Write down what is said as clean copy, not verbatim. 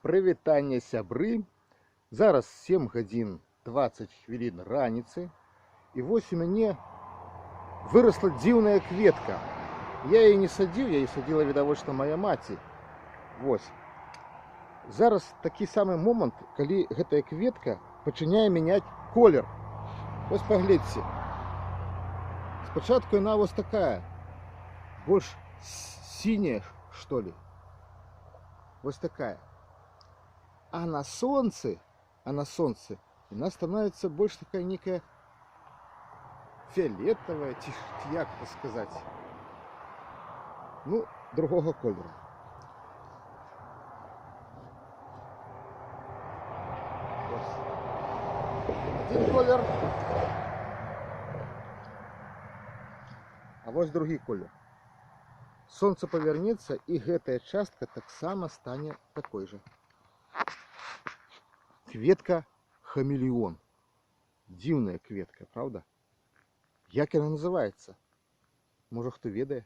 Прывітанне, сябры. Зараз 7 гадзін 20 хвілін раніцы. І вось у мяне выросла дзіўная кветка. Я яе не садзіў, я яе садзіла відавочна моя маці. Вось. Зараз такі самы момант, калі гэтая кветка пачынае мяняць колер. Вось паглядзьце. Спачатку яна вось такая, больш синяя, что ли. Вот такая. А на солнце она становится больше такая некая фиолетовая, як это сказать. Ну, другого колера. Один колер. А вот другий колер. Солнце повернется, и гэтая частка таксама стане такой же. Кветка хамелеон. Дзіўная кветка, правда? Як яна называецца? Можа, хто ведае?